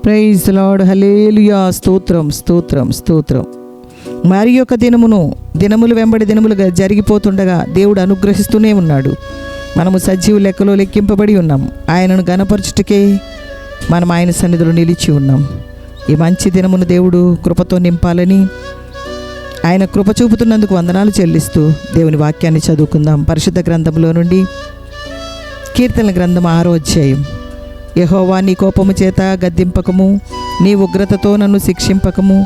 Praise lord, హల్లెలూయా. స్తోత్రం స్తోత్రం స్తోత్రం. మరి యొక్క దినములు వెంబడి దినములుగా జరిగిపోతుండగా దేవుడు అనుగ్రహిస్తూనే ఉన్నాడు. మనము సజీవ లెక్కలో లెక్కింపబడి ఉన్నాం. ఆయనను గణపరచుటకే మనం ఆయన సన్నిధిలో నిలిచి ఉన్నాం. ఈ మంచి దినమును దేవుడు కృపతో నింపాలని ఆయన కృప చూపుతున్నందుకు వందనాలు చెల్లిస్తూ దేవుని వాక్యాన్ని చదువుకుందాం. పరిశుద్ధ గ్రంథంలో నుండి కీర్తనల గ్రంథం 6వ అధ్యాయం. యెహోవా, నీ కోపము చేత గద్దింపకము, నీ ఉగ్రతతో నన్ను శిక్షింపకము.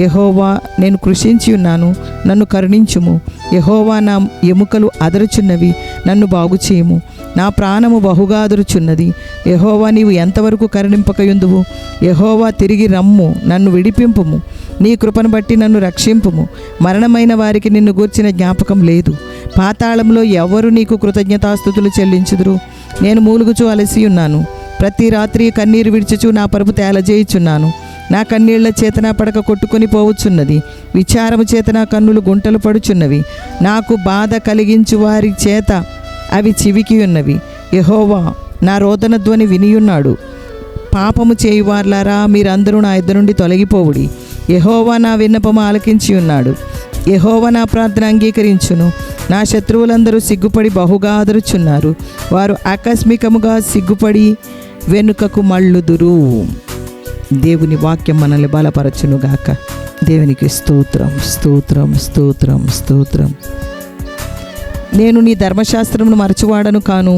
యెహోవా, నేను కృషించి ఉన్నాను, నన్ను కరుణించుము. యెహోవా, నా ఎముకలు అదరుచున్నవి, నన్ను బాగు చేయుము. నా ప్రాణము బహుగా అదరుచున్నది. యెహోవా, నీవు ఎంతవరకు కరుణింపకయుందువు? యెహోవా, తిరిగి రమ్ము, నన్ను విడిపింపుము. నీ కృపను బట్టి నన్ను రక్షింపుము. మరణమైన వారికి నిన్ను గూర్చిన జ్ఞాపకం లేదు. పాతాళంలో ఎవరు నీకు కృతజ్ఞతాస్తుతులు చెల్లించుదురు? నేను మూలుగుచూ అలసి ఉన్నాను. ప్రతి రాత్రి కన్నీరు విడిచుచు నా పరుపు తేలజేయుచున్నాను. నా కన్నీళ్ల చేత నా పడక కొట్టుకొని పోవచ్చున్నది. విచారము చేత నా కన్నులు గుంటలు పడుచున్నవి. నాకు బాధ కలిగించు వారి చేత అవి చివికి ఉన్నవి. యెహోవా, నా రోదన ధ్వని వినియున్నాడు. పాపము చేయువార్లారా, మీరందరూ నా యొద్ద నుండి తొలగిపోవుడి. యెహోవా నా విన్నపము ఆలకించి ఉన్నాడు. యెహోవా నా ప్రార్థన అంగీకరించును. నా శత్రువులందరూ సిగ్గుపడి బహుగా ఆదరుచున్నారు. వారు ఆకస్మికముగా సిగ్గుపడి వెనుకకు మళ్ళుదురు. దేవుని వాక్యం మనల్ని బలపరచునుగాక. దేవునికి స్తోత్రం స్తోత్రం స్తోత్రం స్తోత్రం. నేను నీ ధర్మశాస్త్రమును మరచువాడను కాను.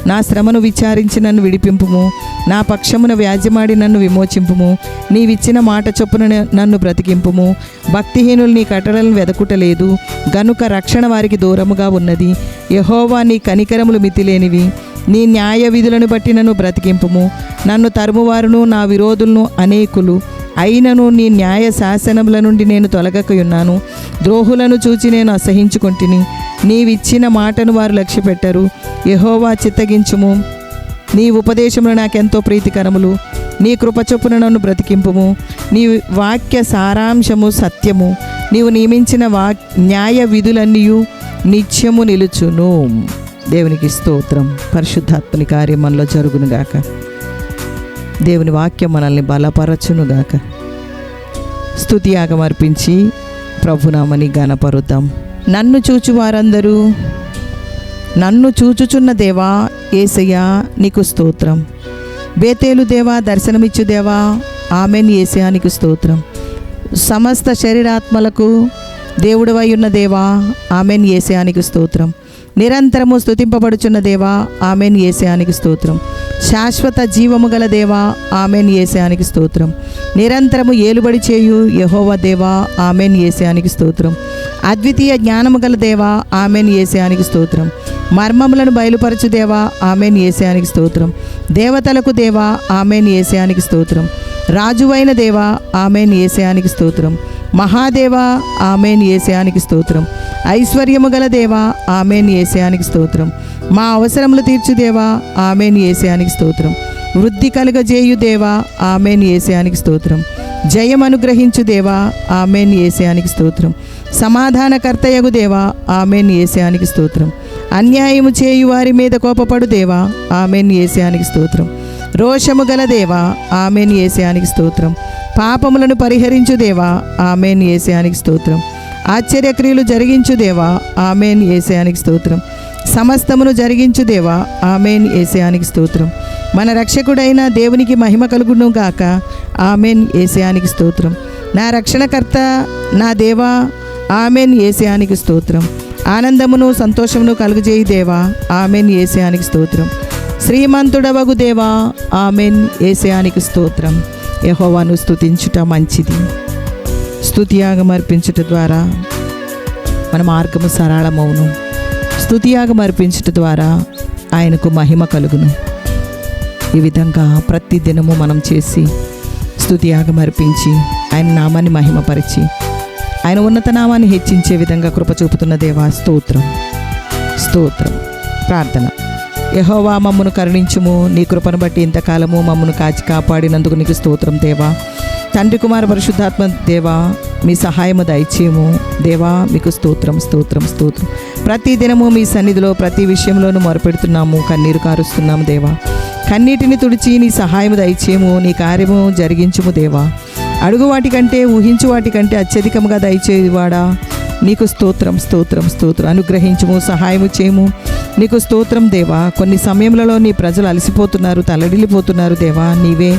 నా శ్రమను విచారించి నన్ను విడిపింపుము. నా పక్షమున వ్యాజ్యమాడి నన్ను విమోచింపుము. నీవిచ్చిన మాట చొప్పున నన్ను బ్రతికింపుము. భక్తిహీనులు నీ కట్టడలను వెదకుటలేదు గనుక రక్షణ వారికి దూరముగా ఉన్నది. యెహోవా, నీ కనికరములు మితిలేనివి. నీ న్యాయ విధులను బట్టి నన్ను బ్రతికింపుము. నన్ను తరుమువారును నా విరోధులను అనేకులు. అయినను నీ న్యాయ శాసనముల నుండి నేను తొలగకయున్నాను. ద్రోహులను చూచి నేను అసహించుకొంటిని. నీవిచ్చిన మాటను వారు లక్ష్యపెట్టరు. యెహోవా, చిత్తగించుము. నీ ఉపదేశములు నాకెంతో ప్రీతికరములు. నీ కృప చొప్పున నన్ను బ్రతికింపుము. నీ వాక్య సారాంశము సత్యము. నీవు నియమించిన న్యాయ విధులన్నీ నిత్యము నిలుచును. దేవునికి స్తోత్రం. పరిశుద్ధాత్మని కార్యం మనలో జరుగునుగాక. దేవుని వాక్యం మనల్ని బలపరచునుగాక. స్తుతియాగం అర్పించి ప్రభునామని గణపరుద్దాం. నన్ను చూచు వారందరూ, నన్ను చూచుచున్న దేవా యేసయ్యా, నీకు స్తోత్రం. బేతేలు దేవా, దర్శనమిచ్చు దేవా, ఆమెన్ యేసయ్యా, నీకు స్తోత్రం. సమస్త శరీరాత్మలకు దేవుడవై ఉన్న దేవా, ఆమెన్ యేసయ్యా, నీకు స్తోత్రం. నిరంతరము స్తుతింపబడుచున్న దేవా, ఆమెన్ యేసయ్యా, నీకు స్తోత్రం. శాశ్వత జీవము గల దేవా, ఆమెన్ యేసయ్యా, నీకు స్తోత్రం. నిరంతరము ఏలుబడి చేయు యెహోవా దేవా, ఆమెన్ యేసయ్యా, నీకు స్తోత్రం. అద్వితీయ జ్ఞానము గల దేవా, ఆమెన్ యేసయ్యా, నీకు స్తోత్రం. మర్మములను బయలుపరచు దేవా, ఆమెన్ యేసయ్యా, నీకు స్తోత్రం. దేవతలకు దేవా, ఆమెన్ యేసయ్యా, నీకు స్తోత్రం. రాజువైన దేవా, ఆమెన్ యేసయ్యా, నీకు స్తోత్రం. మహాదేవా, ఆమెన్ యేసయ్యా, నీకు స్తోత్రం. ఐశ్వర్యము గల దేవా, ఆమెన్ యేసయ్యా, నీకు స్తోత్రం. మా అవసరములు తీర్చు దేవా, ఆమెన్ యేసయ్యా, నీకు స్తోత్రం. వృద్ధి కలుగజేయు దేవా, ఆమెన్ యేసయ్యా, నీకు స్తోత్రం. జయం అనుగ్రహించు దేవా, ఆమెన్ యేసయ్యా, నీకు స్తోత్రం. సమాధానకర్తయగు దేవా, ఆమెన్ యేసయ్యా, నీకు స్తోత్రం. అన్యాయము చేయు వారి మీద కోపపడు దేవా, ఆమెన్ యేసయ్యా, నీకు స్తోత్రం. రోషము గల దేవా, ఆమెన్ యేసయ్యా, నీకు స్తోత్రం. పాపములను పరిహరించు దేవా, ఆమెన్ యేసయ్యా, నీకు స్తోత్రం. ఆశ్చర్యక్రియలు జరిగించు దేవా, ఆమెన్ యేసయ్యా, నీకు స్తోత్రం. సమస్తమును జరిగించు దేవా, ఆమెన్ యేసయ్యా, నీకు స్తోత్రం. మన రక్షకుడైన దేవునికి మహిమ కలుగును గాక. ఆమెన్ యేసయ్యా, నీకు స్తోత్రం. నా రక్షణకర్త నా దేవా, ఆమెన్ యేసయ్యా, నీకు స్తోత్రం. ఆనందమును సంతోషమును కలుగజేయి దేవా, ఆమెన్ యేసయ్యా, నీకు స్తోత్రం. శ్రీమంతుడవగు దేవా, ఆమెన్ యేసయ్యా, నీకు స్తోత్రం. యెహోవాను స్తుతించుట మంచిది. స్తుతియాగం అర్పించుట ద్వారా మన మార్గము సరళమవును. స్తుతియాగం అర్పించుట ద్వారా ఆయనకు మహిమ కలుగును. ఈ విధంగా ప్రతి దినము మనం చేసి స్తుతియాగం అర్పించి ఆయన నామాన్ని మహిమపరిచి ఆయన ఉన్నత నామాన్ని హెచ్చించే విధంగా కృప చూపుతున్న దేవా, స్తోత్రం స్తోత్రం. ప్రార్థన. యెహోవా, మమ్మను కరుణించుము. నీ కృపను బట్టి ఇంతకాలము మమ్మను కాచి కాపాడినందుకు నీకు స్తోత్రం దేవా. తండ్రి, కుమార, పరిశుద్ధాత్మ దేవా, మీ సహాయము దయచేయము దేవా. మీకు స్తోత్రం స్తోత్రం స్తోత్రం. ప్రతి దినము మీ సన్నిధిలో ప్రతి విషయంలోనూ మొరపెడుతున్నాము, కన్నీరు కారుస్తున్నాము దేవా. కన్నీటిని తుడిచి నీ సహాయము దయచేయము, నీ కార్యము జరిగించుము దేవా. అడుగు వాటికంటే ఊహించు వాటికంటే అత్యధికముగా దయచేవాడా, నీకు స్తోత్రం స్తోత్రం స్తోత్రం. అనుగ్రహించుము, సహాయము చేయము. నీకు స్తోత్రం దేవా. కొన్ని సమయంలో నీ ప్రజలు అలసిపోతున్నారు, తల్లడిల్లిపోతున్నారు దేవా. నీవే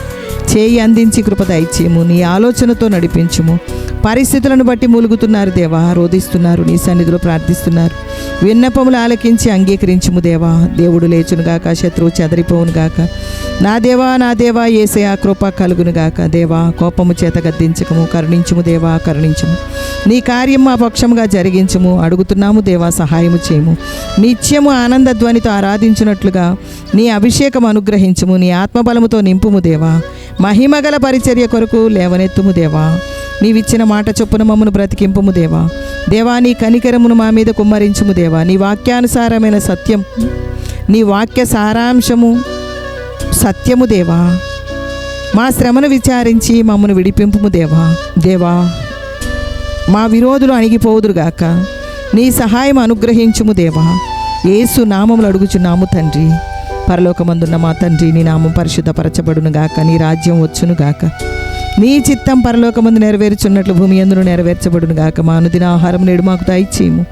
చేయి అందించి కృప దయచేయము, నీ ఆలోచనతో నడిపించుము. పరిస్థితులను బట్టి మూలుగుతున్నారు దేవా, రోధిస్తున్నారు, నీ సన్నిధిలో ప్రార్థిస్తున్నారు. విన్నపములు ఆలకించి అంగీకరించుము దేవా. దేవుడు లేచునుగాక, శత్రువు చెదరిపోవునుగాక. నా దేవా యేసయ్యా కృప కలుగునుగాక. దేవా కోపము చేత గద్దించకము, కరుణించుము దేవా, కరుణించుము. నీ కార్యం మా పక్షముగా జరిగించుము. అడుగుతున్నాము దేవా, సహాయము చేయము. నిత్యము ఆనంద ధ్వనితో ఆరాధించినట్లుగా నీ అభిషేకం అనుగ్రహించుము. నీ ఆత్మబలముతో నింపుము దేవా. మహిమగల పరిచర్య కొరకు లేవనెత్తుము దేవా. నీవిచ్చిన మాట చొప్పున మమ్మను బ్రతికింపుము దేవా. దేవా నీ కనికరమును మా మీద కుమ్మరించుము దేవా. నీ వాక్యానుసారమైన సత్యం, నీ వాక్య సారాంశము సత్యము దేవా. మా శ్రమను విచారించి మమ్మను విడిపింపుము దేవా. దేవా మా విరోధులు అణిగిపోదురుగాక. నీ సహాయం అనుగ్రహించుము దేవా. యేసు నామములు అడుగుచున్నాము తండ్రి. పరలోకమందున్న మా తండ్రి, నీ నామం పరిశుద్ధపరచబడునుగాక. నీ రాజ్యం వచ్చునుగాక. నీ చిత్తం పరలోకమందు నెరవేర్చున్నట్లు భూమి యందును నెరవేర్చబడునుగాక. మా అనుదిన ఆహారం నేడు మాకు దయచేయము.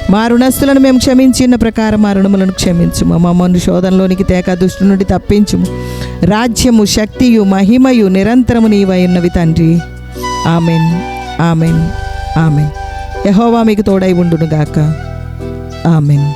మా రుణస్తులను మేము క్షమించిన ప్రకారం మా రుణములను క్షమించుము. మమ్మల్ని శోధనలోనికి తేక దుష్టు నుండి తప్పించుము. రాజ్యము, శక్తియు, మహిమయు నిరంతరము నీవై ఉన్నవి తండ్రి. Amen, amen, amen. యెహోవా మీకు తోడై ఉండునుగాక. ఆమెన్.